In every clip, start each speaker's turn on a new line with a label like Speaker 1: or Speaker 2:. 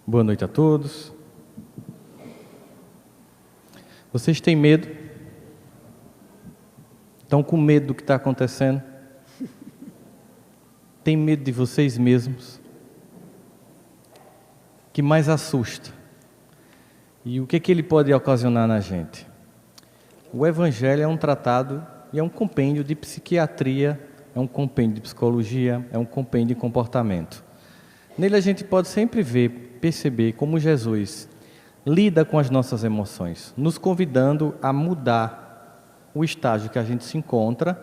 Speaker 1: Boa noite a todos. Vocês têm medo? Estão com medo do que está acontecendo? Tem medo de vocês mesmos? O que mais assusta? E o que ele pode ocasionar na gente? O Evangelho é um tratado e é um compêndio de psiquiatria, é um compêndio de psicologia, é um compêndio de comportamento. Nele a gente pode sempre perceber como Jesus lida com as nossas emoções, nos convidando a mudar o estágio que a gente se encontra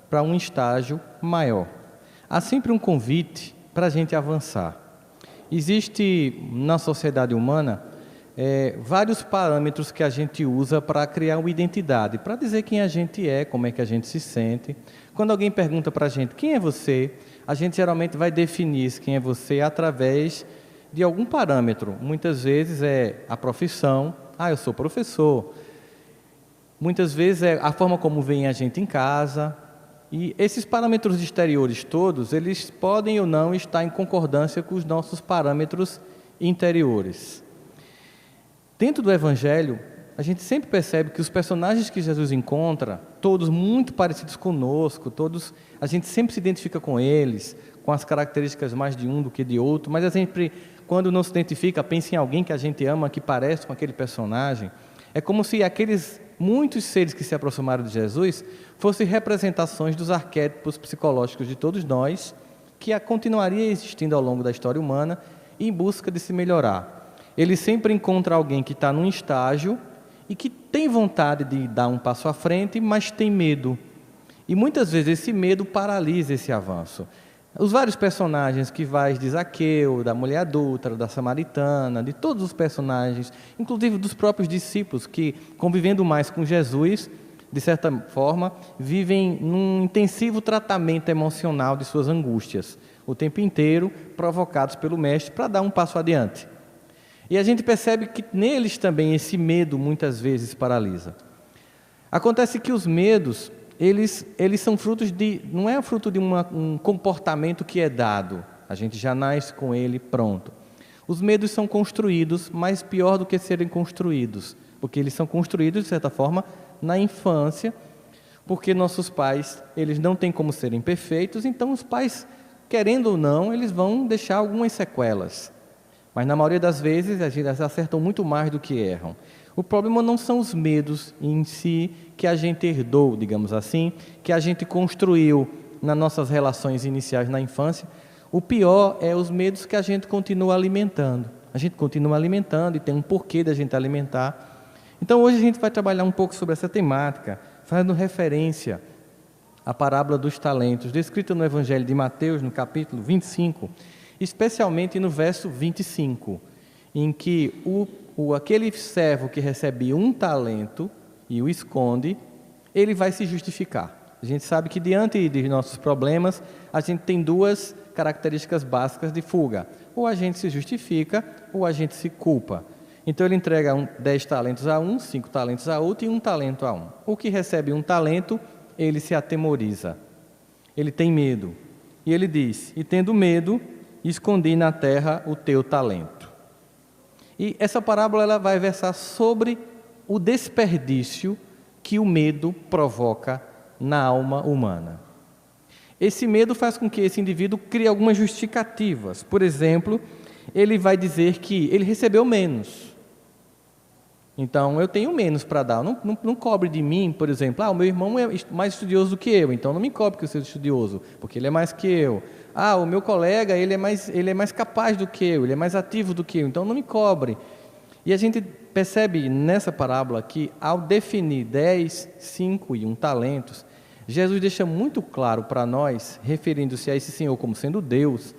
Speaker 1: para um estágio maior. Há sempre um convite para a gente avançar. Existe na sociedade humana vários parâmetros que a gente usa para criar uma identidade, para dizer quem a gente é, como é que a gente se sente. Quando alguém pergunta para a gente quem é você, a gente geralmente vai definir quem é você através de algum parâmetro. Muitas vezes é a profissão, eu sou professor. Muitas vezes é a forma como vem a gente em casa. E esses parâmetros exteriores todos, eles podem ou não estar em concordância com os nossos parâmetros interiores. Dentro do Evangelho, a gente sempre percebe que os personagens que Jesus encontra, todos muito parecidos conosco, todos, a gente sempre se identifica com eles, com as características mais de um do que de outro, mas a gente, quando não se identifica, pensa em alguém que a gente ama, que parece com aquele personagem. É como se aqueles muitos seres que se aproximaram de Jesus fossem representações dos arquétipos psicológicos de todos nós, que continuaria existindo ao longo da história humana, em busca de se melhorar. Ele sempre encontra alguém que está num estágio e que tem vontade de dar um passo à frente, mas tem medo. E muitas vezes esse medo paralisa esse avanço. Os vários personagens que vai de Zaqueu, da mulher adúltera, da samaritana, de todos os personagens, inclusive dos próprios discípulos, que convivendo mais com Jesus, de certa forma, vivem num intensivo tratamento emocional de suas angústias, o tempo inteiro provocados pelo Mestre para dar um passo adiante. E a gente percebe que neles também esse medo muitas vezes paralisa. Acontece que os medos, eles são frutos não é fruto de um comportamento que é dado, a gente já nasce com ele pronto. Os medos são construídos, mas pior do que serem construídos, porque eles são construídos, de certa forma, na infância, porque nossos pais, eles não têm como serem perfeitos, então os pais, querendo ou não, eles vão deixar algumas sequelas. Mas na maioria das vezes, eles acertam muito mais do que erram. O problema não são os medos em si que a gente herdou, digamos assim, que a gente construiu nas nossas relações iniciais na infância. O pior é os medos que a gente continua alimentando. A gente continua alimentando e tem um porquê da gente alimentar. Então hoje a gente vai trabalhar um pouco sobre essa temática, fazendo referência à parábola dos talentos, descrita no Evangelho de Mateus, no capítulo 25, especialmente no verso 25, em que aquele servo que recebe um talento e o esconde, ele vai se justificar. A gente sabe que diante de nossos problemas, a gente tem duas características básicas de fuga. Ou a gente se justifica, ou a gente se culpa. Então ele entrega 10 talentos a um, 5 talentos a outro e 1 talento a um. O que recebe 1 talento, ele se atemoriza. Ele tem medo. E ele diz, e tendo medo, escondi na terra o teu talento. E essa parábola ela vai versar sobre o desperdício que o medo provoca na alma humana. Esse medo faz com que esse indivíduo crie algumas justificativas. Por exemplo, ele vai dizer que ele recebeu menos. Então, eu tenho menos para dar. Não cobre de mim, por exemplo, o meu irmão é mais estudioso do que eu, então não me cobre que eu seja estudioso, porque ele é mais que eu. O meu colega, ele é mais capaz do que eu, ele é mais ativo do que eu, então não me cobre. E a gente percebe nessa parábola que, ao definir 10, 5 e 1 talentos, Jesus deixa muito claro para nós, referindo-se a esse Senhor como sendo Deus,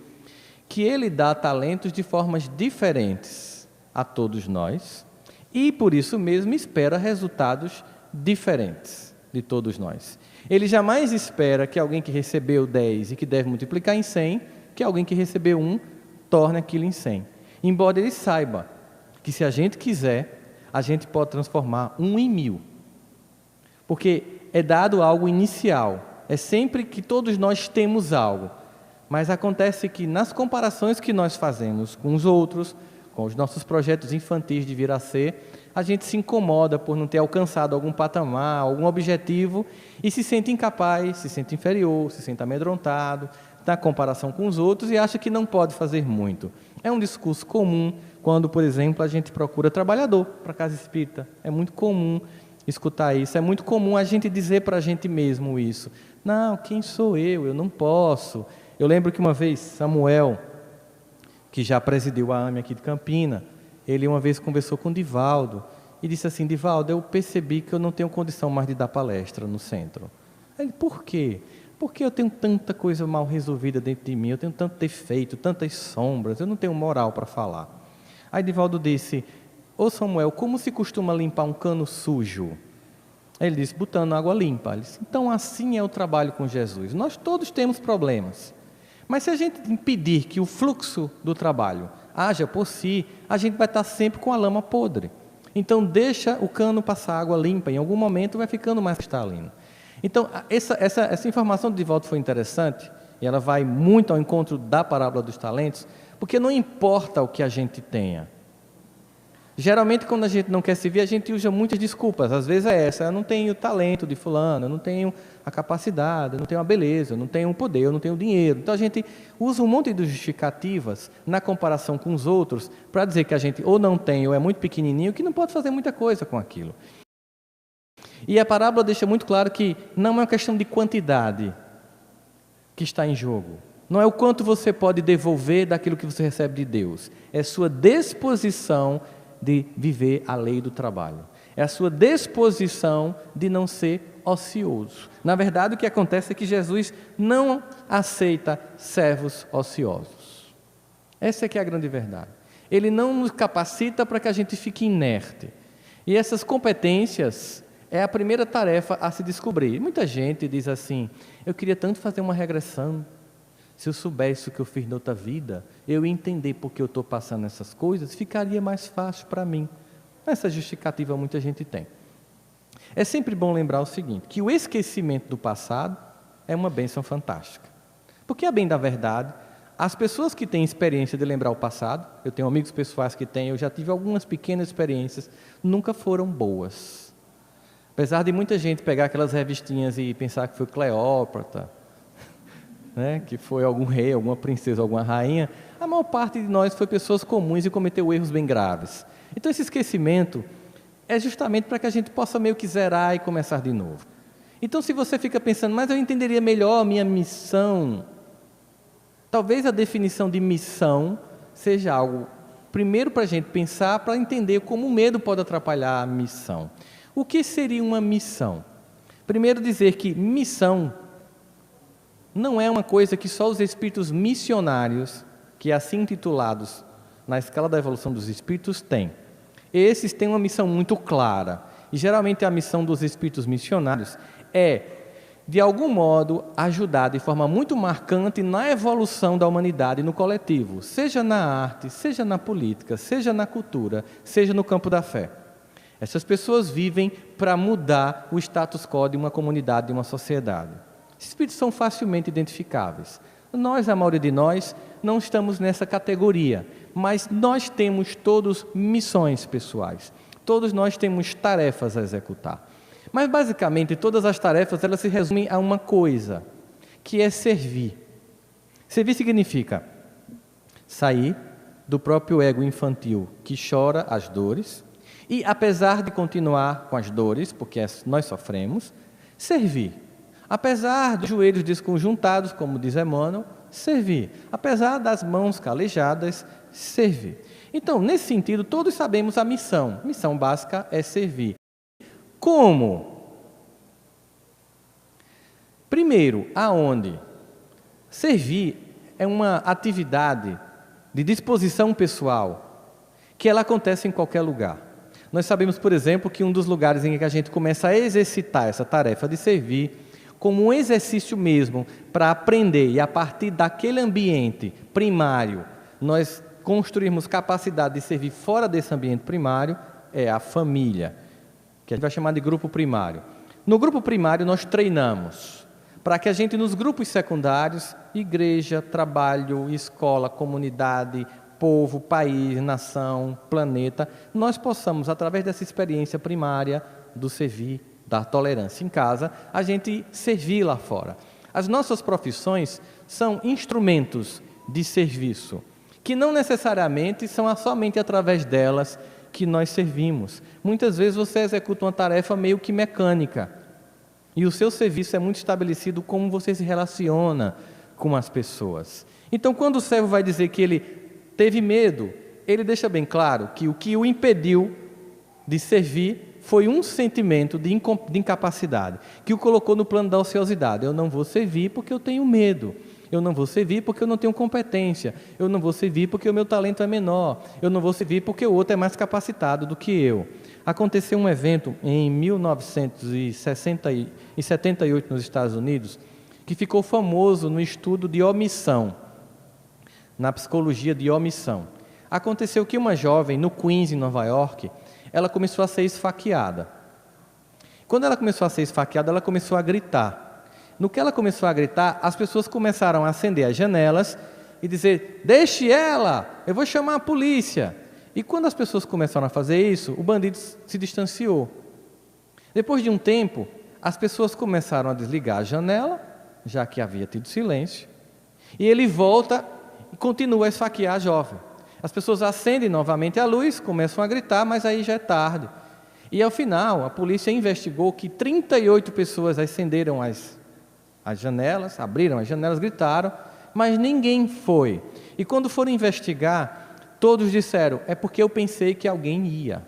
Speaker 1: que Ele dá talentos de formas diferentes a todos nós, e por isso mesmo espera resultados diferentes de todos nós. Ele jamais espera que alguém que recebeu 10 e que deve multiplicar em 100, que alguém que recebeu 1 torne aquilo em 100. Embora ele saiba que se a gente quiser, a gente pode transformar 1 em 1000. Porque é dado algo inicial. É sempre que todos nós temos algo. Mas acontece que nas comparações que nós fazemos com os outros, com os nossos projetos infantis de vir a ser, a gente se incomoda por não ter alcançado algum patamar, algum objetivo, e se sente incapaz, se sente inferior, se sente amedrontado, na comparação com os outros, e acha que não pode fazer muito. É um discurso comum quando, por exemplo, a gente procura trabalhador para a casa espírita. É muito comum escutar isso, é muito comum a gente dizer para a gente mesmo isso. Não, quem sou eu? Eu não posso. Eu lembro que uma vez Samuel, que já presidiu a AME aqui de Campina, ele uma vez conversou com Divaldo e disse assim: Divaldo, eu percebi que eu não tenho condição mais de dar palestra no centro. Ele, por quê? Porque eu tenho tanta coisa mal resolvida dentro de mim, eu tenho tanto defeito, tantas sombras, eu não tenho moral para falar. Aí Divaldo disse: ô Samuel, como se costuma limpar um cano sujo? Aí ele disse: botando água limpa. Ele disse: então assim é o trabalho com Jesus. Nós todos temos problemas, mas se a gente impedir que o fluxo do trabalho haja por si, a gente vai estar sempre com a lama podre. Então deixa o cano passar água limpa, em algum momento vai ficando mais cristalino. Então essa informação do Divaldo foi interessante, e ela vai muito ao encontro da parábola dos talentos, porque não importa o que a gente tenha. Geralmente, quando a gente não quer servir, a gente usa muitas desculpas. Às vezes é essa: eu não tenho o talento de fulano, eu não tenho a capacidade, eu não tenho a beleza, eu não tenho o poder, eu não tenho o dinheiro. Então a gente usa um monte de justificativas na comparação com os outros para dizer que a gente ou não tem ou é muito pequenininho, que não pode fazer muita coisa com aquilo. E a parábola deixa muito claro que não é uma questão de quantidade que está em jogo. Não é o quanto você pode devolver daquilo que você recebe de Deus. É sua disposição de viver a lei do trabalho. É a sua disposição de não ser ocioso. Na verdade, o que acontece é que Jesus não aceita servos ociosos. Essa é que é a grande verdade. Ele não nos capacita para que a gente fique inerte. E essas competências é a primeira tarefa a se descobrir. Muita gente diz assim: eu queria tanto fazer uma regressão. Se eu soubesse o que eu fiz na outra vida, eu ia entender por que eu estou passando essas coisas, ficaria mais fácil para mim. Essa justificativa muita gente tem. É sempre bom lembrar o seguinte, que o esquecimento do passado é uma bênção fantástica. Porque, a bem da verdade, as pessoas que têm experiência de lembrar o passado, eu tenho amigos pessoais que têm, eu já tive algumas pequenas experiências, nunca foram boas. Apesar de muita gente pegar aquelas revistinhas e pensar que foi Cleópatra, né, que foi algum rei, alguma princesa, alguma rainha, a maior parte de nós foi pessoas comuns e cometeu erros bem graves. Então esse esquecimento é justamente para que a gente possa meio que zerar e começar de novo. Então, se você fica pensando: mas eu entenderia melhor a minha missão, talvez a definição de missão seja algo, primeiro, para a gente pensar, para entender como o medo pode atrapalhar a missão. O que seria uma missão? Primeiro, dizer que missão não é uma coisa que só os espíritos missionários, que assim intitulados na escala da evolução dos espíritos, têm. Esses têm uma missão muito clara. E geralmente a missão dos espíritos missionários é, de algum modo, ajudar de forma muito marcante na evolução da humanidade no coletivo, seja na arte, seja na política, seja na cultura, seja no campo da fé. Essas pessoas vivem para mudar o status quo de uma comunidade, de uma sociedade. Esses espíritos são facilmente identificáveis. Nós, a maioria de nós, não estamos nessa categoria, mas nós temos todos missões pessoais. Todos nós temos tarefas a executar. Mas, basicamente, todas as tarefas, elas se resumem a uma coisa, que é servir. Servir significa sair do próprio ego infantil que chora as dores e, apesar de continuar com as dores, porque nós sofremos, servir. Apesar dos joelhos desconjuntados, como diz Emmanuel, servir. Apesar das mãos calejadas, servir. Então, nesse sentido, todos sabemos a missão. Missão básica é servir. Como? Primeiro, aonde? Servir é uma atividade de disposição pessoal, que ela acontece em qualquer lugar. Nós sabemos, por exemplo, que um dos lugares em que a gente começa a exercitar essa tarefa de servir, como um exercício mesmo, para aprender, e a partir daquele ambiente primário, nós construirmos capacidade de servir fora desse ambiente primário, é a família, que a gente vai chamar de grupo primário. No grupo primário nós treinamos, para que a gente nos grupos secundários, igreja, trabalho, escola, comunidade, povo, país, nação, planeta, nós possamos, através dessa experiência primária do servir, da tolerância em casa, a gente servir lá fora. As nossas profissões são instrumentos de serviço, que não necessariamente são somente através delas que nós servimos. Muitas vezes você executa uma tarefa meio que mecânica, e o seu serviço é muito estabelecido como você se relaciona com as pessoas. Então, quando o servo vai dizer que ele teve medo, ele deixa bem claro que o que o impediu de servir foi um sentimento de incapacidade, que o colocou no plano da ociosidade. Eu não vou servir porque eu tenho medo. Eu não vou servir porque eu não tenho competência. Eu não vou servir porque o meu talento é menor. Eu não vou servir porque o outro é mais capacitado do que eu. Aconteceu um evento em 1978 nos Estados Unidos, que ficou famoso no estudo de omissão, na psicologia de omissão. Aconteceu que uma jovem no Queens, em Nova York, ela começou a ser esfaqueada. Quando ela começou a ser esfaqueada, ela começou a gritar. No que ela começou a gritar, as pessoas começaram a acender as janelas e dizer: deixe ela, eu vou chamar a polícia. E quando as pessoas começaram a fazer isso, o bandido se distanciou. Depois de um tempo, as pessoas começaram a desligar a janela, já que havia tido silêncio, e ele volta e continua a esfaquear a jovem. As pessoas acendem novamente a luz, começam a gritar, mas aí já é tarde. E ao final, a polícia investigou que 38 pessoas acenderam as janelas, abriram as janelas, gritaram, mas ninguém foi. E quando foram investigar, todos disseram: é porque eu pensei que alguém ia.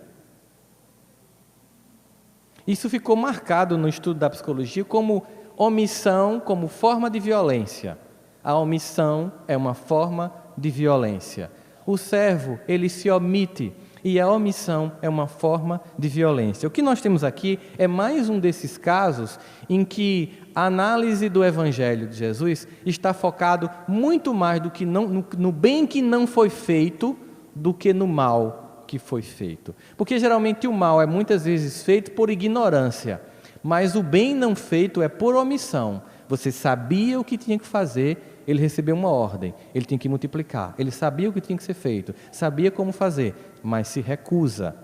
Speaker 1: Isso ficou marcado no estudo da psicologia como omissão, como forma de violência. A omissão é uma forma de violência. O servo, ele se omite, e a omissão é uma forma de violência. O que nós temos aqui é mais um desses casos em que a análise do Evangelho de Jesus está focado muito mais do que no bem que não foi feito do que no mal que foi feito. Porque geralmente o mal é muitas vezes feito por ignorância, mas o bem não feito é por omissão. Você sabia o que tinha que fazer, ele recebeu uma ordem, ele tinha que multiplicar, ele sabia o que tinha que ser feito, sabia como fazer, mas se recusa.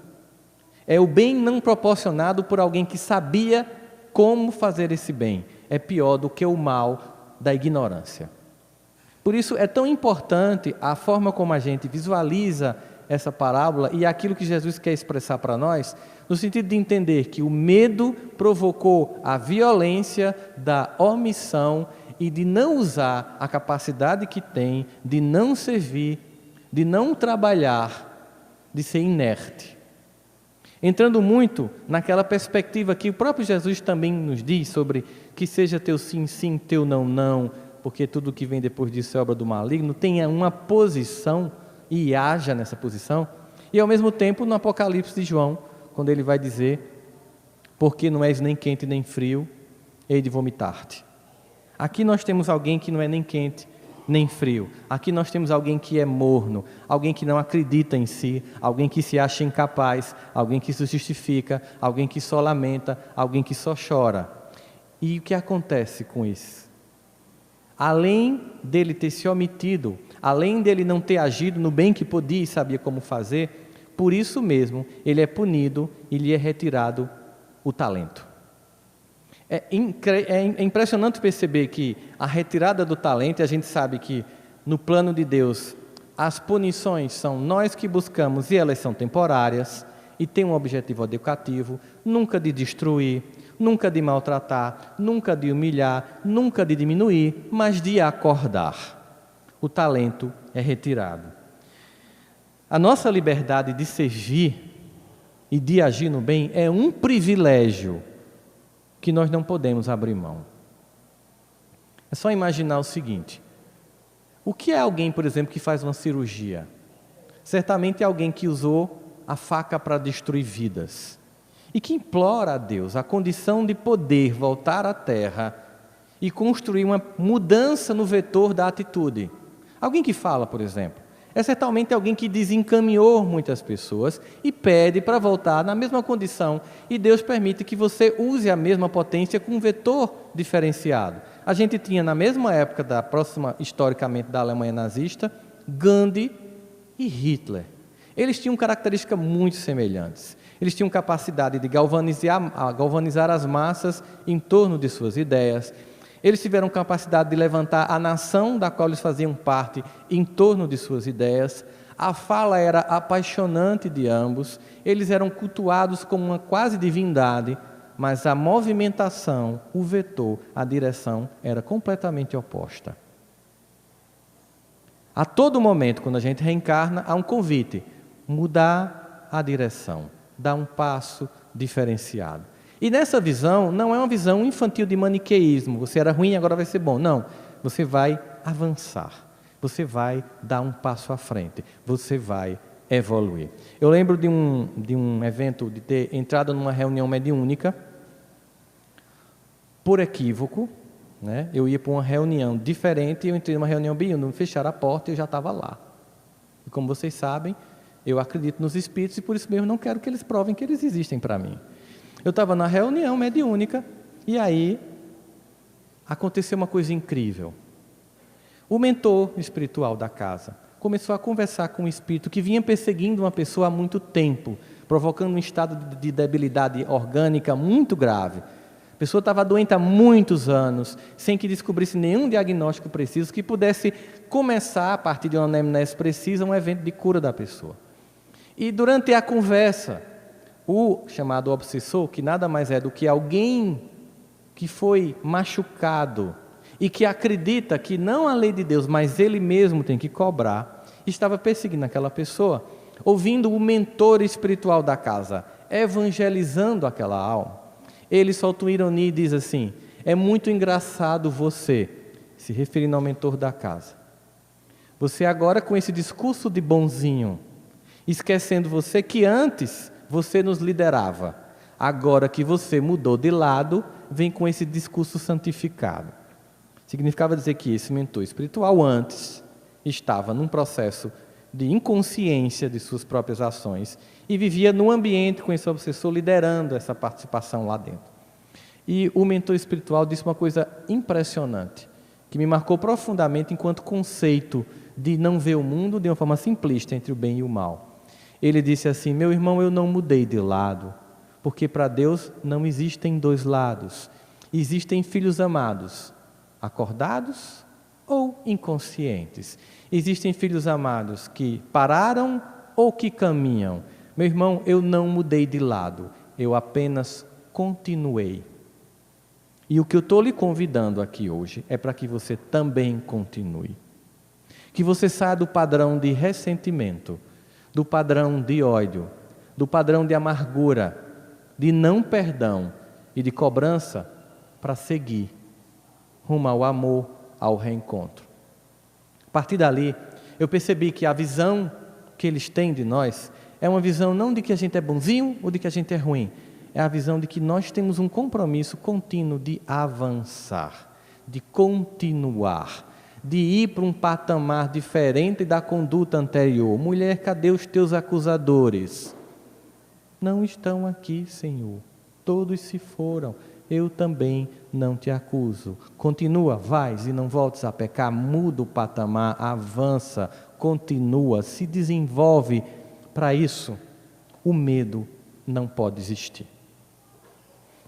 Speaker 1: É o bem não proporcionado por alguém que sabia como fazer esse bem. É pior do que o mal da ignorância. Por isso é tão importante a forma como a gente visualiza essa parábola e aquilo que Jesus quer expressar para nós, no sentido de entender que o medo provocou a violência da omissão e de não usar a capacidade que tem, de não servir, de não trabalhar, de ser inerte. Entrando muito naquela perspectiva que o próprio Jesus também nos diz sobre que seja teu sim, sim, teu não, não, porque tudo que vem depois disso é obra do maligno, tenha uma posição e haja nessa posição. E ao mesmo tempo no Apocalipse de João, quando ele vai dizer: porque não és nem quente nem frio, hei de vomitar-te. Aqui nós temos alguém que não é nem quente nem frio. Aqui nós temos alguém que é morno, alguém que não acredita em si, alguém que se acha incapaz, alguém que se justifica, alguém que só lamenta, alguém que só chora. E o que acontece com isso? Além dele ter se omitido, além dele não ter agido no bem que podia e sabia como fazer, por isso mesmo ele é punido e lhe é retirado o talento. É impressionante perceber que a retirada do talento, e a gente sabe que no plano de Deus as punições são nós que buscamos e elas são temporárias e têm um objetivo educativo, nunca de destruir, nunca de maltratar, nunca de humilhar, nunca de diminuir, mas de acordar. O talento é retirado. A nossa liberdade de servir e de agir no bem é um privilégio que nós não podemos abrir mão. É só imaginar o seguinte: o que é alguém, por exemplo, que faz uma cirurgia? Certamente é alguém que usou a faca para destruir vidas e que implora a Deus a condição de poder voltar à terra e construir uma mudança no vetor da atitude. Alguém que fala, por exemplo, é certamente alguém que desencaminhou muitas pessoas e pede para voltar na mesma condição, e Deus permite que você use a mesma potência com um vetor diferenciado. A gente tinha na mesma época, historicamente, da Alemanha nazista, Gandhi e Hitler. Eles tinham características muito semelhantes. Eles tinham capacidade de galvanizar as massas em torno de suas ideias. Eles tiveram capacidade de levantar a nação da qual eles faziam parte em torno de suas ideias. A fala era apaixonante de ambos. Eles eram cultuados como uma quase divindade, mas a movimentação, o vetor, a direção era completamente oposta. A todo momento, quando a gente reencarna, há um convite: mudar a direção, dar um passo diferenciado. E nessa visão, não é uma visão infantil de maniqueísmo, você era ruim, agora vai ser bom. Não, você vai avançar, você vai dar um passo à frente, você vai evoluir. Eu lembro de um evento, de ter entrado numa reunião mediúnica, por equívoco, né? Eu ia para uma reunião diferente, eu entrei numa reunião mediúnica, fecharam a porta e eu já estava lá. E como vocês sabem, eu acredito nos espíritos e por isso mesmo não quero que eles provem que eles existem para mim. Eu estava na reunião mediúnica e aí aconteceu uma coisa incrível. O mentor espiritual da casa começou a conversar com um espírito que vinha perseguindo uma pessoa há muito tempo, provocando um estado de debilidade orgânica muito grave. A pessoa estava doente há muitos anos, sem que descobrisse nenhum diagnóstico preciso que pudesse começar, a partir de uma anamnese precisa, um evento de cura da pessoa. E durante a conversa, o chamado obsessor, que nada mais é do que alguém que foi machucado e que acredita que não a lei de Deus, mas ele mesmo tem que cobrar, estava perseguindo aquela pessoa, ouvindo o mentor espiritual da casa, evangelizando aquela alma. Ele solta uma ironia e diz assim: é muito engraçado você, se referindo ao mentor da casa, você agora com esse discurso de bonzinho, esquecendo você que antes você nos liderava, agora que você mudou de lado, vem com esse discurso santificado. Significava dizer que esse mentor espiritual antes estava num processo de inconsciência de suas próprias ações e vivia num ambiente com esse obsessor liderando essa participação lá dentro. E o mentor espiritual disse uma coisa impressionante, que me marcou profundamente enquanto conceito de não ver o mundo de uma forma simplista entre o bem e o mal. Ele disse assim: meu irmão, eu não mudei de lado, porque para Deus não existem dois lados. Existem filhos amados, acordados ou inconscientes. Existem filhos amados que pararam ou que caminham. Meu irmão, eu não mudei de lado, eu apenas continuei. E o que eu estou lhe convidando aqui hoje é para que você também continue. Que você saia do padrão de ressentimento, do padrão de ódio, do padrão de amargura, de não perdão e de cobrança para seguir rumo ao amor, ao reencontro. A partir dali, eu percebi que a visão que eles têm de nós é uma visão não de que a gente é bonzinho ou de que a gente é ruim, é a visão de que nós temos um compromisso contínuo de avançar, de continuar, de ir para um patamar diferente da conduta anterior. Mulher, cadê os teus acusadores? Não estão aqui, Senhor. Todos se foram. Eu também não te acuso. Continua, vais e não voltes a pecar. Muda o patamar, avança, continua, se desenvolve. Para isso, o medo não pode existir.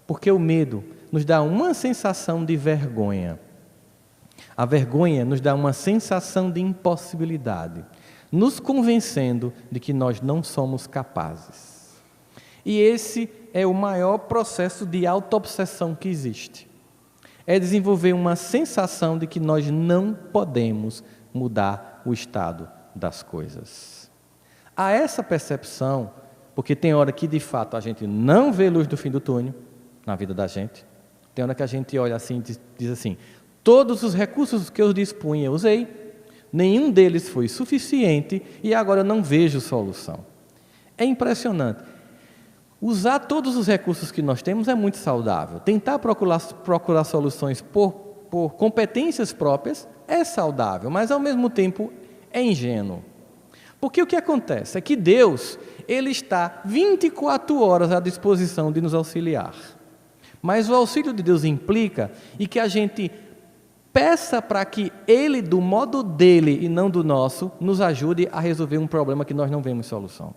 Speaker 1: Porque o medo nos dá uma sensação de vergonha. A vergonha nos dá uma sensação de impossibilidade, nos convencendo de que nós não somos capazes. E esse é o maior processo de autoobsessão que existe. É desenvolver uma sensação de que nós não podemos mudar o estado das coisas. Há essa percepção, porque tem hora que de fato a gente não vê luz do fim do túnel na vida da gente. Tem hora que a gente olha assim e diz assim: todos os recursos que eu dispunha eu usei, nenhum deles foi suficiente e agora eu não vejo solução. É impressionante. Usar todos os recursos que nós temos é muito saudável. Tentar procurar soluções por competências próprias é saudável, mas ao mesmo tempo é ingênuo. Porque o que acontece é que Deus, Ele está 24 horas à disposição de nos auxiliar. Mas o auxílio de Deus implica que a gente Peça para que Ele, do modo dele e não do nosso, nos ajude a resolver um problema que nós não vemos solução.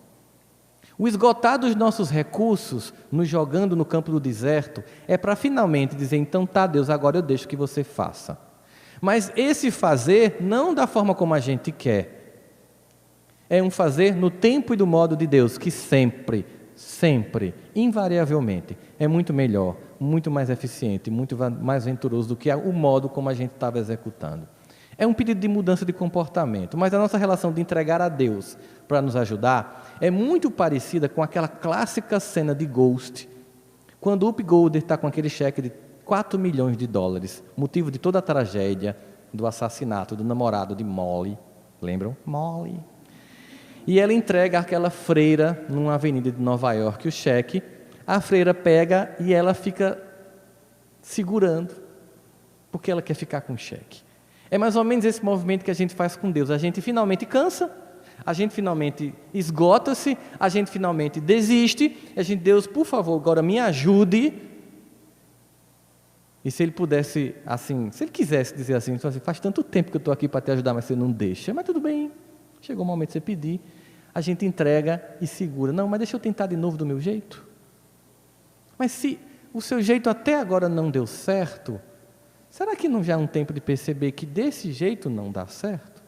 Speaker 1: O esgotar dos nossos recursos, nos jogando no campo do deserto, é para finalmente dizer, então tá Deus, agora eu deixo que você faça. Mas esse fazer não da forma como a gente quer. É um fazer no tempo e do modo de Deus, que sempre, invariavelmente, é muito melhor, muito mais eficiente, muito mais venturoso do que o modo como a gente estava executando. É um pedido de mudança de comportamento, mas a nossa relação de entregar a Deus para nos ajudar é muito parecida com aquela clássica cena de Ghost, quando o Whoopi Goldberg está com aquele cheque de $4 milhões, motivo de toda a tragédia do assassinato do namorado de Molly. Lembram? Molly. E ela entrega àquela freira, numa avenida de Nova York, o cheque. A freira pega e ela fica segurando, porque ela quer ficar com o cheque. É mais ou menos esse movimento que a gente faz com Deus. A gente finalmente cansa, a gente finalmente esgota-se, a gente finalmente desiste. A gente, Deus, por favor, agora me ajude. E se ele pudesse, assim, se ele quisesse dizer assim, faz tanto tempo que eu estou aqui para te ajudar, mas você não deixa. Mas tudo bem, chegou o momento de você pedir. A gente entrega e segura. Não, mas deixa eu tentar de novo do meu jeito. Mas se o seu jeito até agora não deu certo, será que não já é um tempo de perceber que desse jeito não dá certo?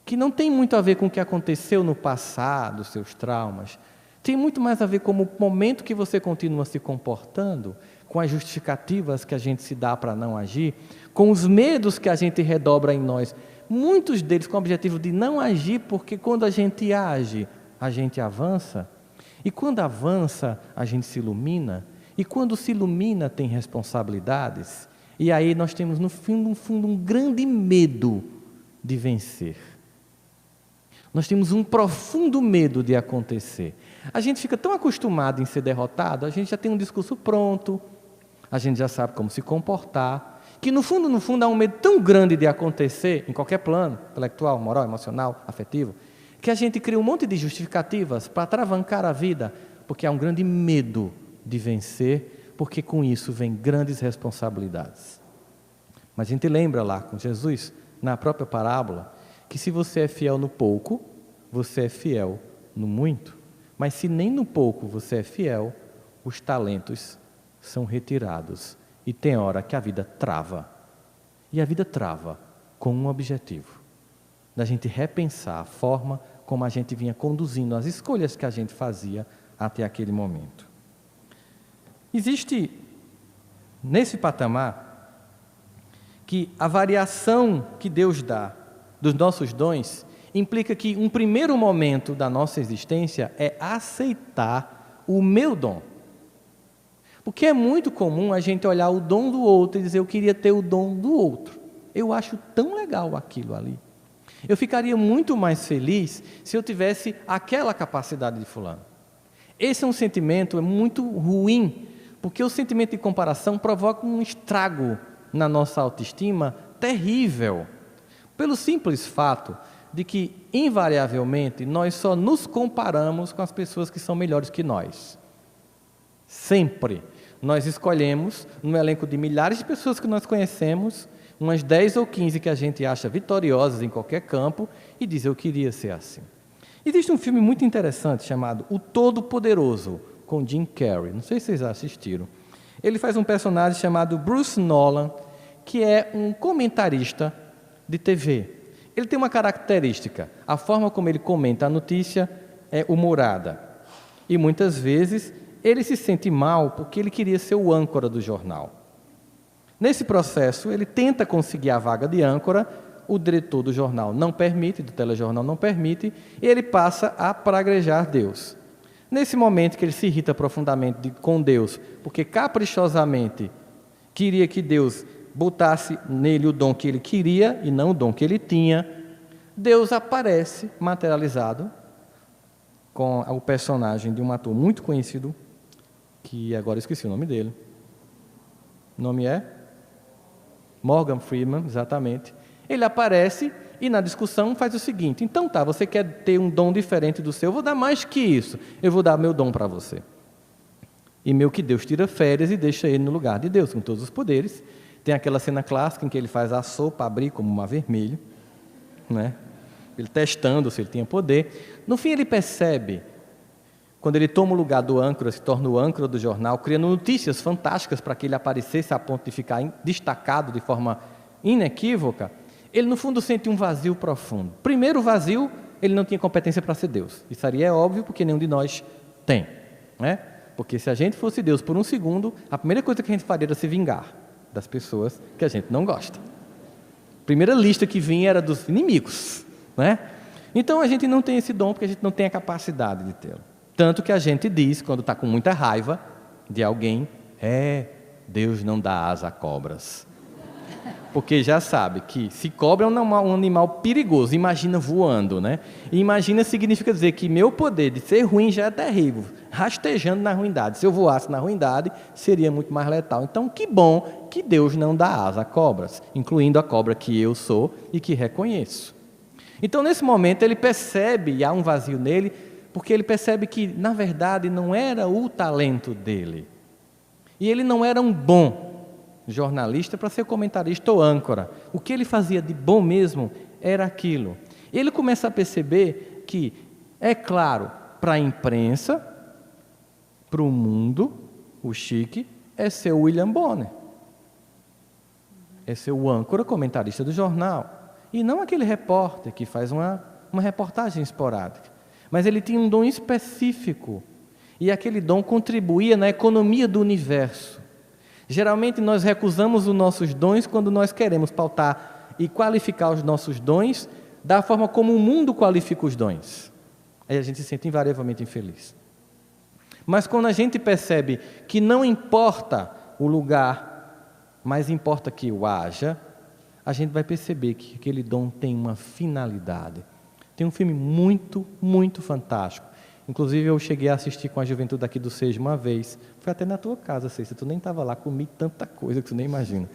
Speaker 1: Que não tem muito a ver com o que aconteceu no passado, seus traumas. Tem muito mais a ver com o momento que você continua se comportando, com as justificativas que a gente se dá para não agir, com os medos que a gente redobra em nós. Muitos deles com o objetivo de não agir, porque quando a gente age, a gente avança. E quando avança, a gente se ilumina. E quando se ilumina, tem responsabilidades. E aí nós temos, no fundo, um grande medo de vencer. Nós temos um profundo medo de acontecer. A gente fica tão acostumado em ser derrotado, a gente já tem um discurso pronto, a gente já sabe como se comportar, que no fundo há um medo tão grande de acontecer, em qualquer plano, intelectual, moral, emocional, afetivo, que a gente cria um monte de justificativas para atravancar a vida, porque há um grande medo de vencer, porque com isso vem grandes responsabilidades. Mas a gente lembra lá com Jesus, na própria parábola, que se você é fiel no pouco, você é fiel no muito. Mas se nem no pouco você é fiel, os talentos são retirados. E tem hora que a vida trava. E a vida trava com um objetivo: da gente repensar a forma como a gente vinha conduzindo as escolhas que a gente fazia até aquele momento. Existe, nesse patamar, que a variação que Deus dá dos nossos dons implica que um primeiro momento da nossa existência é aceitar o meu dom. Porque é muito comum a gente olhar o dom do outro e dizer, eu queria ter o dom do outro. Eu acho tão legal aquilo ali. Eu ficaria muito mais feliz se eu tivesse aquela capacidade de fulano. Esse é um sentimento muito ruim, porque o sentimento de comparação provoca um estrago na nossa autoestima terrível. Pelo simples fato de que, invariavelmente, nós só nos comparamos com as pessoas que são melhores que nós. Sempre. Nós escolhemos, no elenco de milhares de pessoas que nós conhecemos, umas 10 ou 15 que a gente acha vitoriosas em qualquer campo e diz, eu queria ser assim. Existe um filme muito interessante chamado O Todo-Poderoso, com Jim Carrey. Não sei se vocês já assistiram. Ele faz um personagem chamado Bruce Nolan, que é um comentarista de TV. Ele tem uma característica: a forma como ele comenta a notícia é humorada. E muitas vezes ele se sente mal porque ele queria ser o âncora do jornal. Nesse processo, ele tenta conseguir a vaga de âncora, o diretor do jornal não permite, do telejornal não permite, e ele passa a praguejar Deus. Nesse momento que ele se irrita profundamente com Deus, porque caprichosamente queria que Deus botasse nele o dom que ele queria e não o dom que ele tinha, Deus aparece materializado com o personagem de um ator muito conhecido, que agora esqueci o nome dele. O nome é? Morgan Freeman, exatamente. Ele aparece e na discussão faz o seguinte: então tá, você quer ter um dom diferente do seu, eu vou dar mais que isso, eu vou dar meu dom para você. E meio que Deus tira férias e deixa ele no lugar de Deus, com todos os poderes, Tem aquela cena clássica em que ele faz a sopa abrir como mar vermelho, né? Ele testando se ele tinha poder. No fim ele percebe, quando ele toma o lugar do âncora, se torna o âncora do jornal, criando notícias fantásticas para que ele aparecesse a ponto de ficar destacado de forma inequívoca, ele no fundo sente um vazio profundo. Primeiro vazio, ele não tinha competência para ser Deus. Isso aí é óbvio, porque nenhum de nós tem, né? Porque se a gente fosse Deus por um segundo, a primeira coisa que a gente faria era se vingar das pessoas que a gente não gosta. A primeira lista que vinha era dos inimigos, né? Então a gente não tem esse dom porque a gente não tem a capacidade de tê-lo. Tanto que a gente diz, quando está com muita raiva de alguém, Deus não dá asa a cobras. Porque já sabe que se cobra é um animal perigoso, imagina voando, né? E imagina significa dizer que meu poder de ser ruim já é terrível, rastejando na ruindade. Se eu voasse na ruindade, seria muito mais letal. Então, que bom que Deus não dá asa a cobras, incluindo a cobra que eu sou e que reconheço. Então, nesse momento, ele percebe, e há um vazio nele, porque ele percebe que, na verdade, não era o talento dele. E ele não era um bom jornalista para ser comentarista ou âncora. O que ele fazia de bom mesmo era aquilo. Ele começa a perceber que, é claro, para a imprensa, para o mundo, o chique é ser o William Bonner. É ser o âncora, comentarista do jornal. E não aquele repórter que faz uma reportagem esporádica. Mas ele tinha um dom específico. E aquele dom contribuía na economia do universo. Geralmente nós recusamos os nossos dons quando nós queremos pautar e qualificar os nossos dons da forma como o mundo qualifica os dons. Aí a gente se sente invariavelmente infeliz. Mas quando a gente percebe que não importa o lugar, mas importa que o haja, a gente vai perceber que aquele dom tem uma finalidade. Tem um filme muito, muito fantástico. Inclusive, eu cheguei a assistir com a juventude aqui do SEJ uma vez. Foi até na tua casa, Cícero. Tu nem estava lá, comi tanta coisa que tu nem imagina.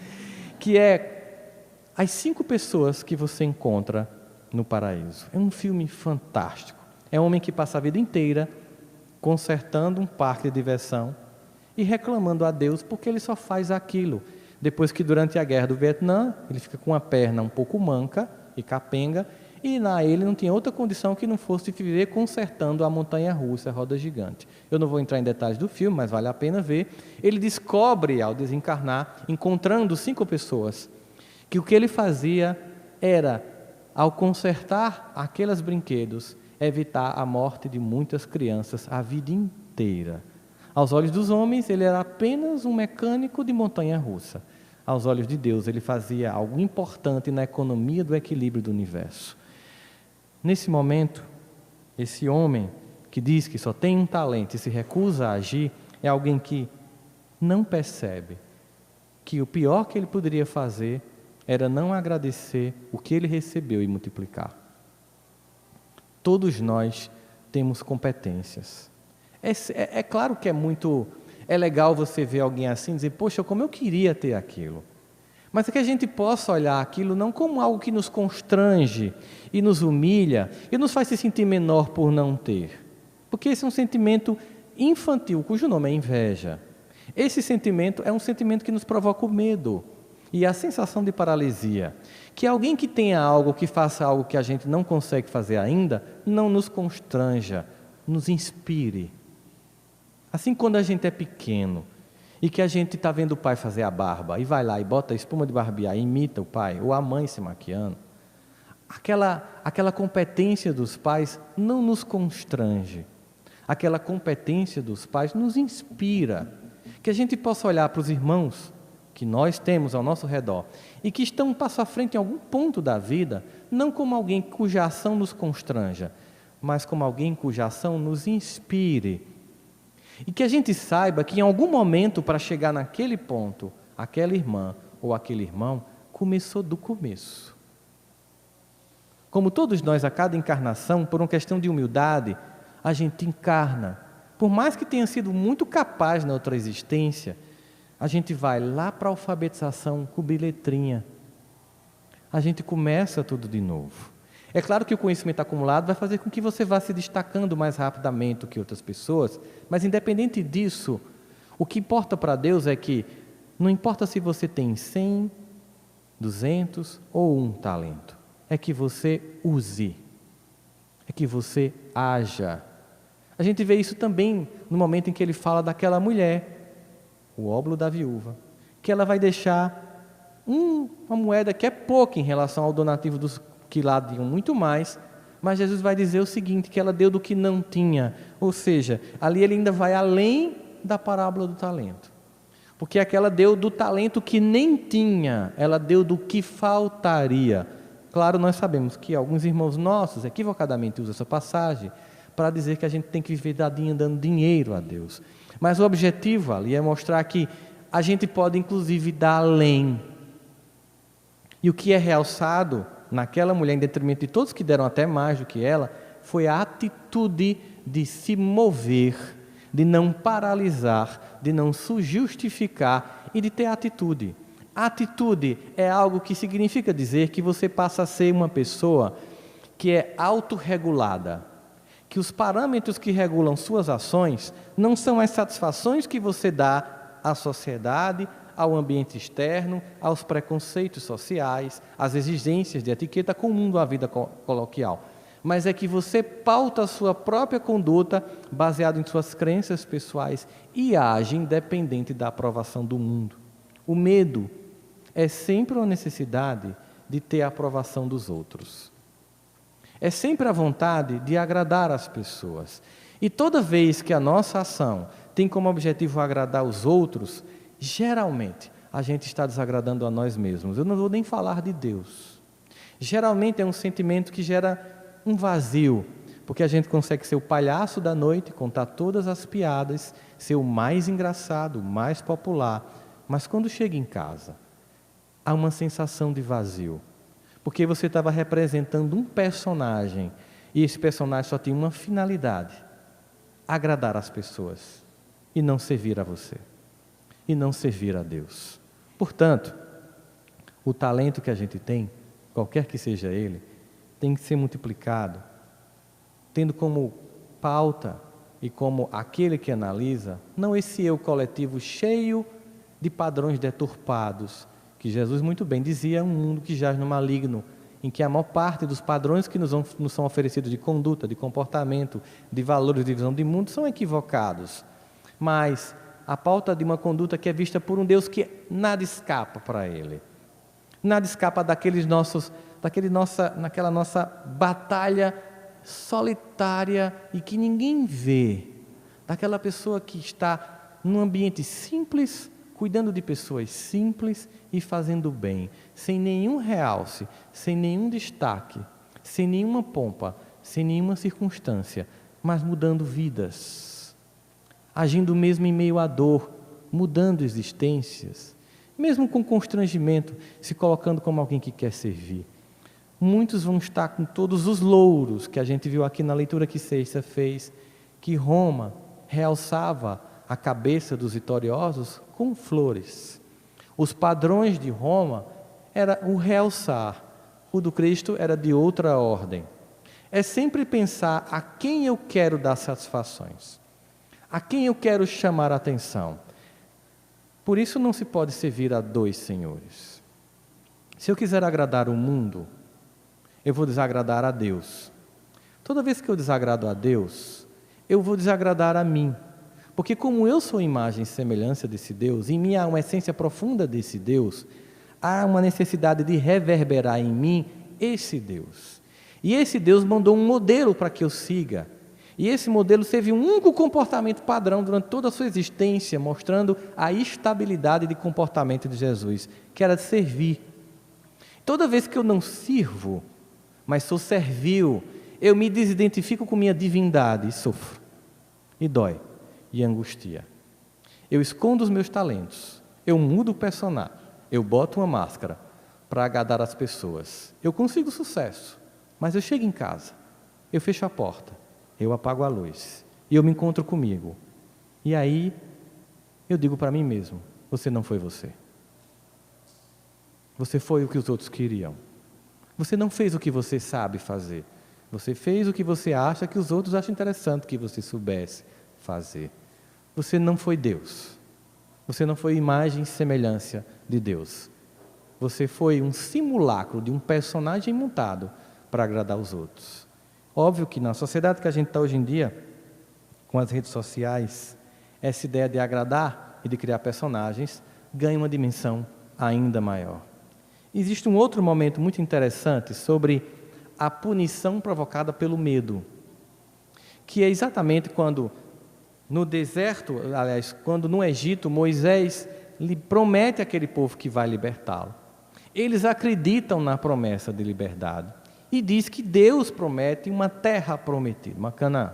Speaker 1: Que é As 5 Pessoas que Você Encontra no Paraíso. É um filme fantástico. É um homem que passa a vida inteira consertando um parque de diversão e reclamando a Deus porque ele só faz aquilo. Depois que, durante a guerra do Vietnã, ele fica com a perna um pouco manca e capenga, e ele não tinha outra condição que não fosse viver consertando a montanha-russa, a roda gigante. Eu não vou entrar em detalhes do filme, mas vale a pena ver. Ele descobre, ao desencarnar, encontrando 5 pessoas, que o que ele fazia era, ao consertar aqueles brinquedos, evitar a morte de muitas crianças a vida inteira. Aos olhos dos homens, ele era apenas um mecânico de montanha-russa. Aos olhos de Deus, ele fazia algo importante na economia do equilíbrio do universo. Nesse momento, esse homem que diz que só tem um talento e se recusa a agir, é alguém que não percebe que o pior que ele poderia fazer era não agradecer o que ele recebeu e multiplicar. Todos nós temos competências. É claro que é legal você ver alguém assim e dizer, poxa, como eu queria ter aquilo. Mas é que a gente possa olhar aquilo não como algo que nos constrange e nos humilha e nos faz se sentir menor por não ter. Porque esse é um sentimento infantil, cujo nome é inveja. Esse sentimento é um sentimento que nos provoca o medo e a sensação de paralisia. Que alguém que tenha algo, que faça algo que a gente não consegue fazer ainda, não nos constranja, nos inspire. Assim, quando a gente é pequeno e que a gente está vendo o pai fazer a barba e vai lá e bota a espuma de barbear e imita o pai, ou a mãe se maquiando, aquela competência dos pais não nos constrange. Aquela competência dos pais nos inspira. Que a gente possa olhar para os irmãos que nós temos ao nosso redor e que estão um passo à frente em algum ponto da vida, não como alguém cuja ação nos constranja, mas como alguém cuja ação nos inspire. E que a gente saiba que em algum momento, para chegar naquele ponto, aquela irmã ou aquele irmão começou do começo. Como todos nós, a cada encarnação, por uma questão de humildade, a gente encarna. Por mais que tenha sido muito capaz na outra existência, a gente vai lá para a alfabetização cobrir letrinha. A gente começa tudo de novo. É claro que o conhecimento acumulado vai fazer com que você vá se destacando mais rapidamente do que outras pessoas, mas independente disso, o que importa para Deus é que Não importa se você tem 100, 200 ou 1 talento. É que você use. É que você haja. A gente vê isso também no momento em que ele fala daquela mulher, o óbolo da viúva, que ela vai deixar uma moeda que é pouca em relação ao donativo dos que lá diam muito mais, mas Jesus vai dizer o seguinte, que ela deu do que não tinha. Ou seja, ali ele ainda vai além da parábola do talento. Porque aquela deu do talento que nem tinha, ela deu do que faltaria. Claro, nós sabemos que alguns irmãos nossos equivocadamente usam essa passagem para dizer que a gente tem que viver dadinho dando dinheiro a Deus. Mas o objetivo ali é mostrar que a gente pode inclusive dar além. E o que é realçado naquela mulher, em detrimento de todos que deram até mais do que ela, foi a atitude de se mover, de não paralisar, de não se justificar e de ter atitude. Atitude é algo que significa dizer que você passa a ser uma pessoa que é autorregulada, que os parâmetros que regulam suas ações não são as satisfações que você dá à sociedade, ao ambiente externo, aos preconceitos sociais, às exigências de etiqueta comum da vida coloquial, mas é que você pauta a sua própria conduta baseado em suas crenças pessoais e age independente da aprovação do mundo. O medo é sempre uma necessidade de ter a aprovação dos outros. É sempre a vontade de agradar as pessoas. E toda vez que a nossa ação tem como objetivo agradar os outros, geralmente a gente está desagradando a nós mesmos. Eu não vou nem falar de Deus. Geralmente é um sentimento que gera um vazio, porque a gente consegue ser o palhaço da noite, contar todas as piadas, ser o mais engraçado, o mais popular, mas quando chega em casa, há uma sensação de vazio, porque você estava representando um personagem, e esse personagem só tinha uma finalidade: agradar as pessoas, e não servir a você, e não servir a Deus. Portanto, o talento que a gente tem, qualquer que seja ele, tem que ser multiplicado, tendo como pauta e como aquele que analisa, não esse eu coletivo cheio de padrões deturpados, que Jesus muito bem dizia, é um mundo que jaz no maligno, em que a maior parte dos padrões que nos são oferecidos de conduta, de comportamento, de valores, de visão de mundo, são equivocados. Mas a pauta de uma conduta que é vista por um Deus que nada escapa para Ele. Nada escapa daquela nossa batalha solitária e que ninguém vê. Daquela pessoa que está num ambiente simples, cuidando de pessoas simples e fazendo bem, sem nenhum realce, sem nenhum destaque, sem nenhuma pompa, sem nenhuma circunstância, mas mudando vidas, agindo mesmo em meio à dor, mudando existências, mesmo com constrangimento, se colocando como alguém que quer servir. Muitos vão estar com todos os louros que a gente viu aqui na leitura que Seixas fez, que Roma realçava a cabeça dos vitoriosos com flores. Os padrões de Roma era o realçar, o do Cristo era de outra ordem. É sempre pensar a quem eu quero dar satisfações, a quem eu quero chamar a atenção. Por isso não se pode servir a dois senhores. Se eu quiser agradar o mundo, eu vou desagradar a Deus. Toda vez que eu desagrado a Deus, eu vou desagradar a mim. Porque como eu sou imagem e semelhança desse Deus, em mim há uma essência profunda desse Deus, há uma necessidade de reverberar em mim esse Deus. E esse Deus mandou um modelo para que eu siga. E esse modelo teve um único comportamento padrão durante toda a sua existência, mostrando a estabilidade de comportamento de Jesus, que era de servir. Toda vez que eu não sirvo, mas sou servil, eu me desidentifico com minha divindade e sofro, e dói, e angustia. Eu escondo os meus talentos, eu mudo o personagem, eu boto uma máscara para agradar as pessoas. Eu consigo sucesso, mas eu chego em casa, eu fecho a porta, eu apago a luz, e eu me encontro comigo. E aí, eu digo para mim mesmo, você não foi você. Você foi o que os outros queriam. Você não fez o que você sabe fazer. Você fez o que você acha que os outros acham interessante que você soubesse fazer. Você não foi Deus. Você não foi imagem e semelhança de Deus. Você foi um simulacro de um personagem montado para agradar os outros. Óbvio que na sociedade que a gente está hoje em dia, com as redes sociais, essa ideia de agradar e de criar personagens ganha uma dimensão ainda maior. Existe um outro momento muito interessante sobre a punição provocada pelo medo, que é exatamente quando no deserto, aliás, quando no Egito, Moisés lhe promete àquele povo que vai libertá-lo. Eles acreditam na promessa de liberdade e diz que Deus promete uma terra prometida, uma Canaã.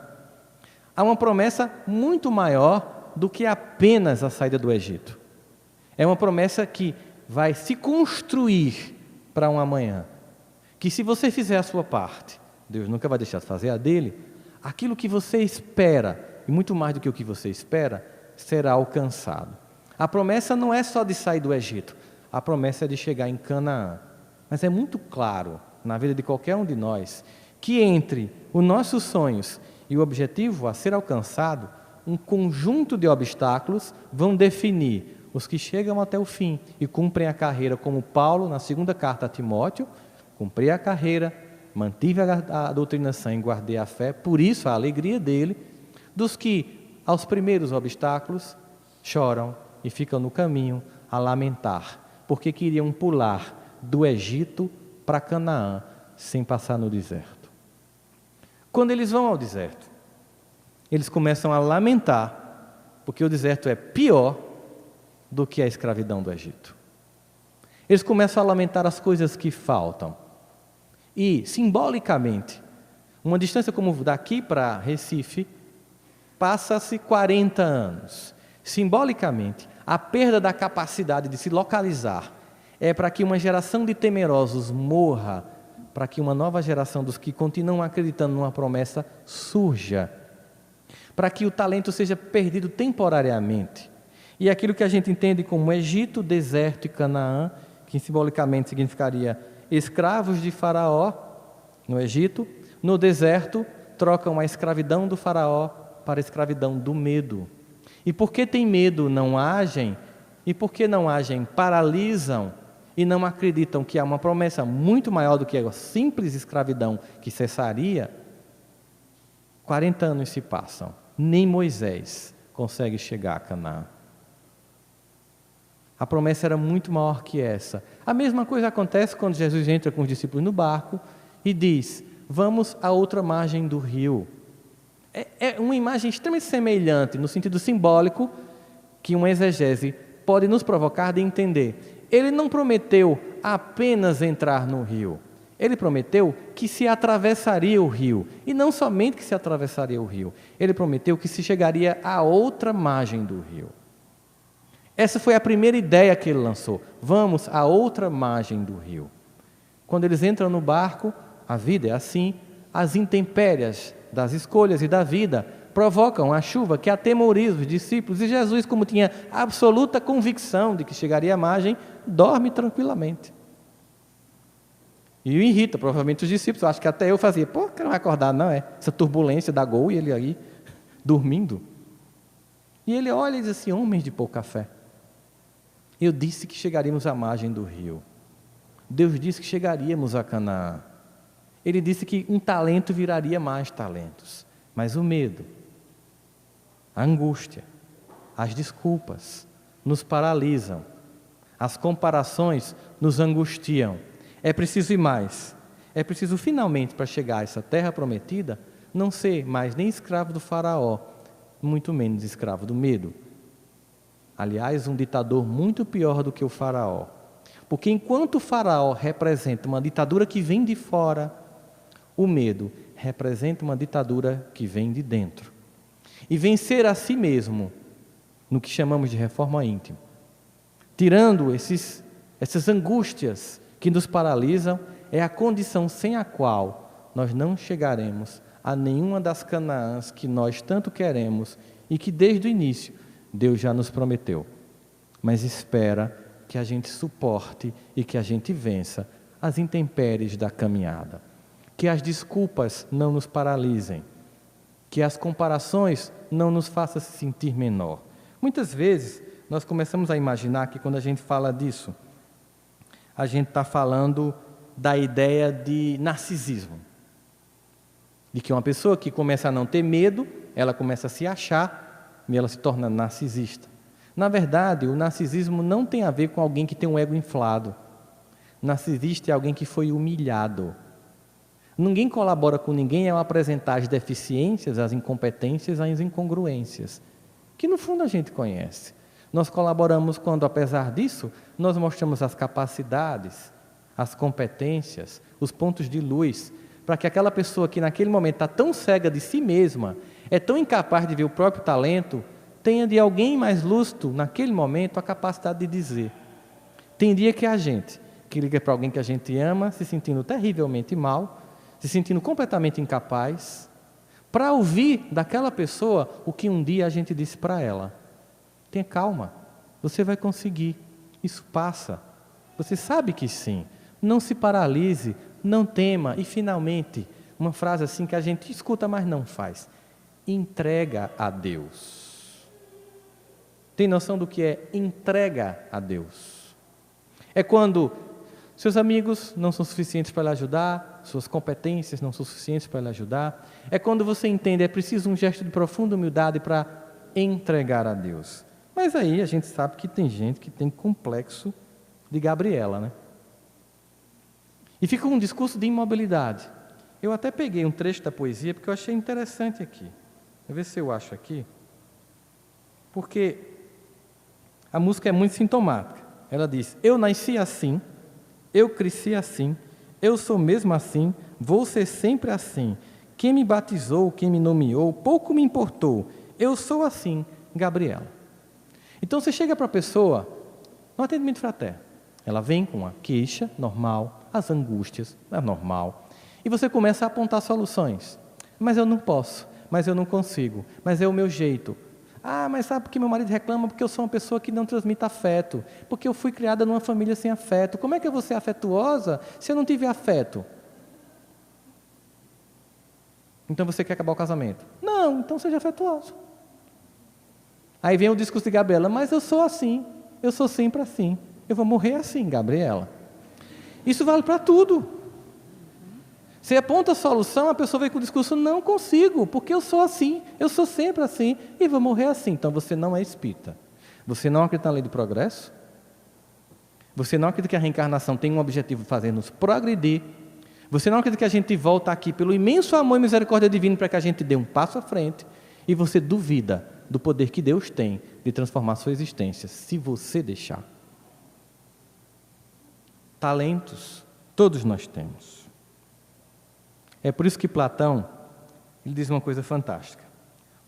Speaker 1: Há uma promessa muito maior do que apenas a saída do Egito. É uma promessa que vai se construir para um amanhã. Que se você fizer a sua parte, Deus nunca vai deixar de fazer a dele, aquilo que você espera, e muito mais do que o que você espera, será alcançado. A promessa não é só de sair do Egito, a promessa é de chegar em Canaã. Mas é muito claro, na vida de qualquer um de nós, que entre os nossos sonhos e o objetivo a ser alcançado, um conjunto de obstáculos vão definir os que chegam até o fim e cumprem a carreira, como Paulo, na segunda carta a Timóteo, cumpri a carreira, mantive a doutrinação e guardei a fé, por isso a alegria dele, dos que, aos primeiros obstáculos, choram e ficam no caminho a lamentar, porque queriam pular do Egito para Canaã, sem passar no deserto. Quando eles vão ao deserto, eles começam a lamentar, porque o deserto é pior do que a escravidão do Egito. Eles começam a lamentar as coisas que faltam. E, simbolicamente, uma distância como daqui para Recife, passa-se 40 anos. Simbolicamente, a perda da capacidade de se localizar é para que uma geração de temerosos morra, para que uma nova geração dos que continuam acreditando numa promessa surja, para que o talento seja perdido temporariamente. E aquilo que a gente entende como Egito, deserto e Canaã, que simbolicamente significaria escravos de Faraó no Egito, no deserto trocam a escravidão do Faraó para a escravidão do medo. E porque tem medo, não agem, e porque não agem, paralisam e não acreditam que há uma promessa muito maior do que a simples escravidão que cessaria. 40 anos se passam, nem Moisés consegue chegar a Canaã. A promessa era muito maior que essa. A mesma coisa acontece quando Jesus entra com os discípulos no barco e diz: vamos à outra margem do rio. É uma imagem extremamente semelhante, no sentido simbólico, que uma exegese pode nos provocar de entender. Ele não prometeu apenas entrar no rio. Ele prometeu que se atravessaria o rio. E não somente que se atravessaria o rio. Ele prometeu que se chegaria à outra margem do rio. Essa foi a primeira ideia que ele lançou. Vamos à outra margem do rio. Quando eles entram no barco, a vida é assim, as intempéries das escolhas e da vida provocam a chuva que atemoriza os discípulos, e Jesus, como tinha absoluta convicção de que chegaria à margem, dorme tranquilamente. E o irrita, provavelmente, os discípulos. Acho que até eu fazia, pô, que não vai acordar não, essa turbulência da Gol, e ele aí, dormindo. E ele olha e diz assim: homens de pouca fé, eu disse que chegaríamos à margem do rio. Deus disse que chegaríamos a Canaã. Ele disse que um talento viraria mais talentos. Mas o medo, a angústia, as desculpas nos paralisam. As comparações nos angustiam. É preciso ir mais. É preciso finalmente, para chegar a essa terra prometida, não ser mais nem escravo do Faraó, muito menos escravo do medo. Aliás, um ditador muito pior do que o Faraó. Porque enquanto o Faraó representa uma ditadura que vem de fora, o medo representa uma ditadura que vem de dentro. E vencer a si mesmo, no que chamamos de reforma íntima, tirando essas angústias que nos paralisam, é a condição sem a qual nós não chegaremos a nenhuma das Canaãs que nós tanto queremos e que desde o início Deus já nos prometeu. Mas espera que a gente suporte e que a gente vença as intempéries da caminhada. Que as desculpas não nos paralisem, que as comparações não nos façam se sentir menor. Muitas vezes nós começamos a imaginar que quando a gente fala disso, a gente está falando da ideia de narcisismo. De que uma pessoa que começa a não ter medo, ela começa a se achar e ela se torna narcisista. Na verdade, o narcisismo não tem a ver com alguém que tem um ego inflado. Narcisista é alguém que foi humilhado. Ninguém colabora com ninguém ao apresentar as deficiências, as incompetências, as incongruências, que no fundo a gente conhece. Nós colaboramos quando, apesar disso, nós mostramos as capacidades, as competências, os pontos de luz, para que aquela pessoa que naquele momento está tão cega de si mesma, é tão incapaz de ver o próprio talento, tenha de alguém mais lúcido, naquele momento, a capacidade de dizer. Tem dia que a gente, que liga para alguém que a gente ama, se sentindo terrivelmente mal, se sentindo completamente incapaz, para ouvir daquela pessoa o que um dia a gente disse para ela. Tenha calma, você vai conseguir, isso passa. Você sabe que sim, não se paralise, não tema. E finalmente, uma frase assim que a gente escuta, mas não faz. Entrega a Deus. Tem noção do que é entrega a Deus? É quando seus amigos não são suficientes para lhe ajudar, suas competências não são suficientes para lhe ajudar. É quando você entende, é preciso um gesto de profunda humildade para entregar a Deus. Mas aí a gente sabe que tem gente que tem complexo de Gabriela, né? E fica um discurso de imobilidade. Eu até peguei um trecho da poesia porque eu achei interessante aqui. Vou ver se eu acho aqui. Porque a música é muito sintomática. Ela diz: eu nasci assim, eu cresci assim, eu sou mesmo assim, vou ser sempre assim. Quem me batizou, quem me nomeou, pouco me importou. Eu sou assim, Gabriela. Então você chega para a pessoa, no atendimento fraterno, ela vem com a queixa normal, as angústias, é normal, e você começa a apontar soluções. Mas eu não posso, mas eu não consigo, mas é o meu jeito. Ah, mas sabe por que meu marido reclama? Porque eu sou uma pessoa que não transmite afeto, porque eu fui criada numa família sem afeto. Como é que eu vou ser afetuosa se eu não tiver afeto? Então você quer acabar o casamento? Não, então seja afetuoso. Aí vem o discurso de Gabriela: mas eu sou assim, eu sou sempre assim, eu vou morrer assim, Gabriela. Isso vale para tudo. Você aponta a solução, a pessoa vem com o discurso: não consigo, porque eu sou assim, eu sou sempre assim, e vou morrer assim. Então você não é espírita. Você não acredita na lei do progresso? Você não acredita que a reencarnação tem um objetivo de fazer-nos progredir? Você não acredita que a gente volta aqui pelo imenso amor e misericórdia divino para que a gente dê um passo à frente? E você duvida do poder que Deus tem de transformar a sua existência, se você deixar. Talentos, todos nós temos. É por isso que Platão, ele diz uma coisa fantástica.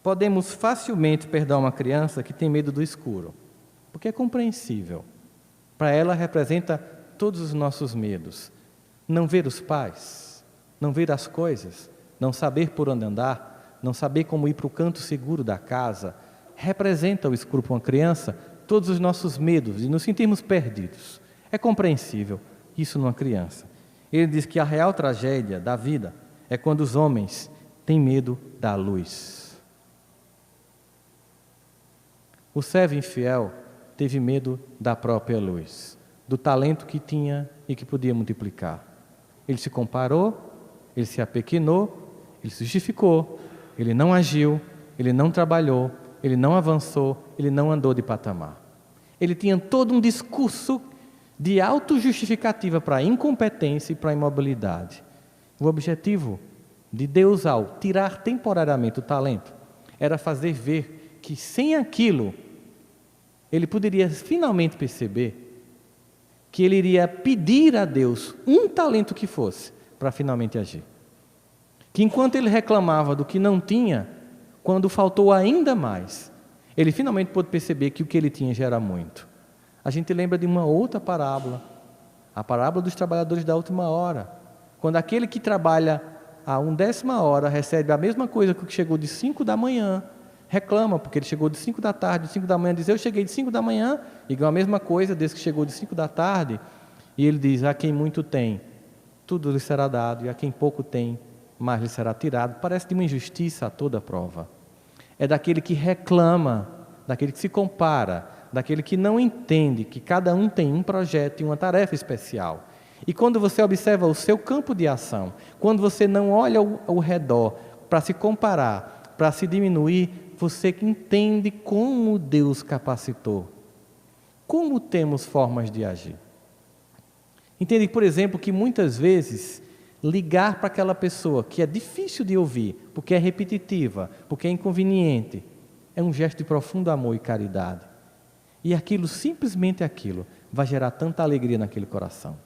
Speaker 1: Podemos facilmente perdoar uma criança que tem medo do escuro, porque é compreensível. Para ela representa todos os nossos medos. Não ver os pais, não ver as coisas, não saber por onde andar, não saber como ir para o canto seguro da casa, representa o escuro para uma criança, todos os nossos medos e nos sentirmos perdidos. É compreensível isso numa criança. Ele diz que a real tragédia da vida é quando os homens têm medo da luz. O servo infiel teve medo da própria luz, do talento que tinha e que podia multiplicar. Ele se comparou, ele se apequenou, ele se justificou, ele não agiu, ele não trabalhou, ele não avançou, ele não andou de patamar. Ele tinha todo um discurso de autojustificativa para a incompetência e para a imobilidade. O objetivo de Deus, ao tirar temporariamente o talento, era fazer ver que sem aquilo, ele poderia finalmente perceber que ele iria pedir a Deus um talento que fosse, para finalmente agir. Que enquanto ele reclamava do que não tinha, quando faltou ainda mais, ele finalmente pôde perceber que o que ele tinha já era muito. A gente lembra de uma outra parábola, a parábola dos trabalhadores da última hora, quando aquele que trabalha a 1/10 hora recebe a mesma coisa que o que chegou de 5 da manhã, reclama porque ele chegou de 5 da tarde, de 5 da manhã, diz: eu cheguei de 5 da manhã e ganhou a mesma coisa desse que chegou de 5 da tarde, e ele diz: a quem muito tem, tudo lhe será dado, e a quem pouco tem, mais lhe será tirado. Parece de uma injustiça a toda prova. É daquele que reclama, daquele que se compara, daquele que não entende que cada um tem um projeto e uma tarefa especial. E quando você observa o seu campo de ação, quando você não olha ao redor para se comparar, para se diminuir, você entende como Deus capacitou. Como temos formas de agir. Entende, por exemplo, que muitas vezes ligar para aquela pessoa que é difícil de ouvir, porque é repetitiva, porque é inconveniente, é um gesto de profundo amor e caridade. E aquilo, simplesmente aquilo, vai gerar tanta alegria naquele coração.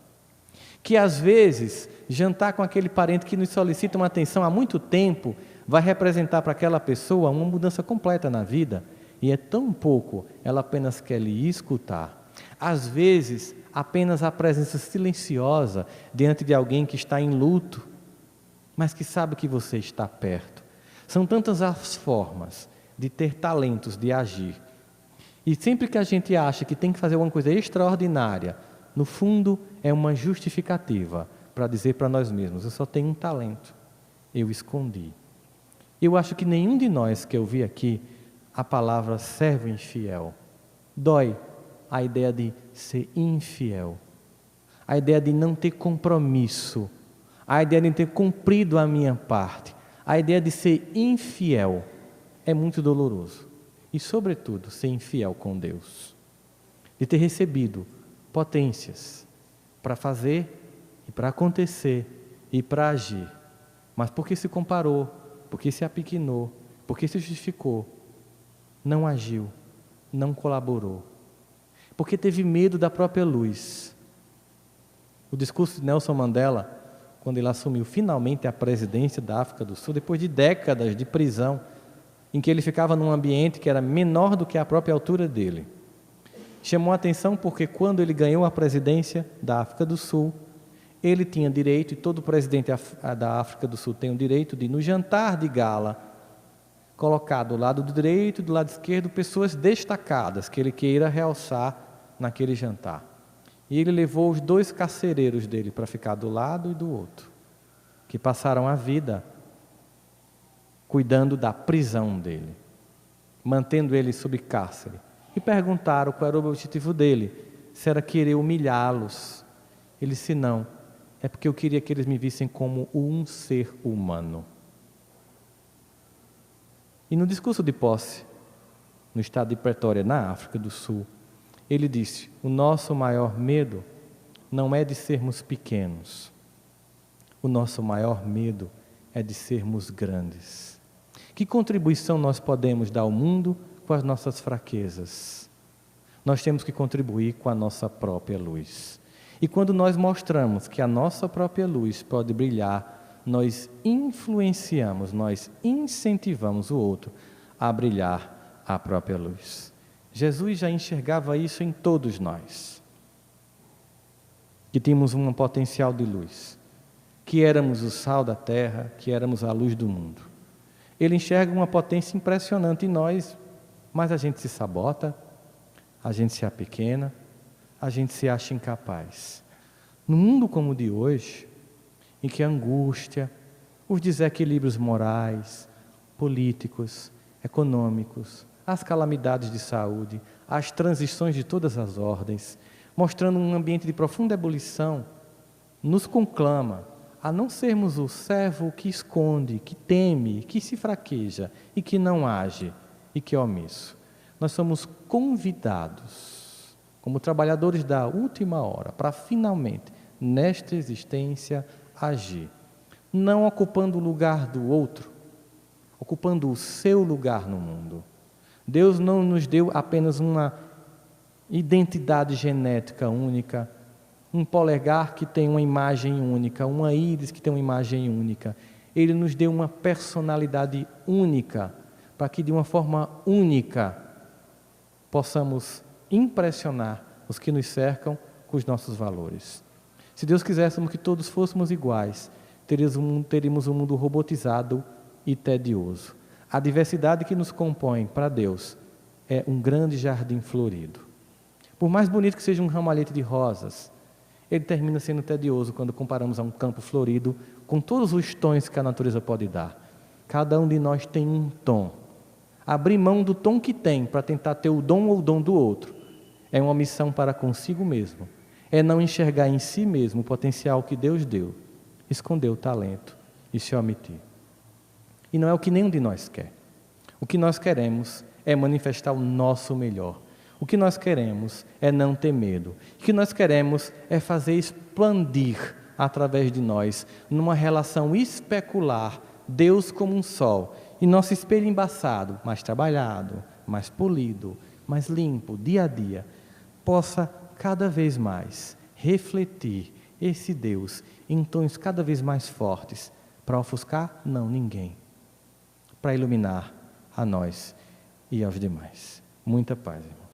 Speaker 1: Que às vezes, jantar com aquele parente que nos solicita uma atenção há muito tempo, vai representar para aquela pessoa uma mudança completa na vida. E é tão pouco, ela apenas quer lhe escutar. Às vezes, apenas a presença silenciosa diante de alguém que está em luto, mas que sabe que você está perto. São tantas as formas de ter talentos, de agir. E sempre que a gente acha que tem que fazer alguma coisa extraordinária, no fundo é uma justificativa para dizer para nós mesmos: eu só tenho um talento, eu escondi. Eu acho que nenhum de nós que eu vi aqui a palavra servo infiel. Dói a ideia de ser infiel, a ideia de não ter compromisso, a ideia de ter cumprido a minha parte, a ideia de ser infiel é muito doloroso. E, sobretudo, ser infiel com Deus. De ter recebido potências para fazer e para acontecer e para agir, mas porque se comparou, porque se apequenou, porque se justificou, não agiu, não colaborou, porque teve medo da própria luz. O discurso de Nelson Mandela, quando ele assumiu finalmente a presidência da África do Sul, depois de décadas de prisão, em que ele ficava num ambiente que era menor do que a própria altura dele, chamou a atenção porque quando ele ganhou a presidência da África do Sul, ele tinha direito, e todo presidente da África do Sul tem o direito de, no jantar de gala, colocar do lado direito e do lado esquerdo pessoas destacadas que ele queira realçar naquele jantar. E ele levou os 2 carcereiros dele para ficar do lado e do outro, que passaram a vida cuidando da prisão dele, mantendo ele sob cárcere. E perguntaram qual era o objetivo dele, se era querer humilhá-los. Ele disse: não, é porque eu queria que eles me vissem como um ser humano. E no discurso de posse, no estado de Pretória, na África do Sul, ele disse: o nosso maior medo não é de sermos pequenos, o nosso maior medo é de sermos grandes. Que contribuição nós podemos dar ao mundo com as nossas fraquezas? Nós temos que contribuir com a nossa própria luz. E quando nós mostramos que a nossa própria luz pode brilhar, nós influenciamos, nós incentivamos o outro a brilhar a própria luz. Jesus já enxergava isso em todos nós, que tínhamos um potencial de luz, que éramos o sal da terra, que éramos a luz do mundo. Ele enxerga uma potência impressionante em nós, mas a gente se sabota, a gente se apequena, a gente se acha incapaz. No mundo como o de hoje, em que a angústia, os desequilíbrios morais, políticos, econômicos, as calamidades de saúde, as transições de todas as ordens, mostrando um ambiente de profunda ebulição, nos conclama a não sermos o servo que esconde, que teme, que se fraqueja e que não age e que é omisso. Nós somos convidados, como trabalhadores da última hora, para finalmente, nesta existência, agir. Não ocupando o lugar do outro, ocupando o seu lugar no mundo. Deus não nos deu apenas uma identidade genética única, um polegar que tem uma imagem única, uma íris que tem uma imagem única. Ele nos deu uma personalidade única, para que de uma forma única possamos impressionar os que nos cercam com os nossos valores. Se Deus quiséssemos que todos fôssemos iguais, teríamos um mundo robotizado e tedioso. A diversidade que nos compõe para Deus é um grande jardim florido. Por mais bonito que seja um ramalhete de rosas, ele termina sendo tedioso quando comparamos a um campo florido com todos os tons que a natureza pode dar. Cada um de nós tem um tom. Abrir mão do tom que tem para tentar ter o dom ou o dom do outro é uma missão para consigo mesmo. É não enxergar em si mesmo o potencial que Deus deu, esconder o talento e se omitir. E não é o que nenhum de nós quer. O que nós queremos é manifestar o nosso melhor. O que nós queremos é não ter medo. O que nós queremos é fazer expandir através de nós, numa relação especular, Deus como um sol, e nosso espelho embaçado, mais trabalhado, mais polido, mais limpo, dia a dia, possa cada vez mais refletir esse Deus em tons cada vez mais fortes, para ofuscar? Não, ninguém. Para iluminar a nós e aos demais. Muita paz, irmão.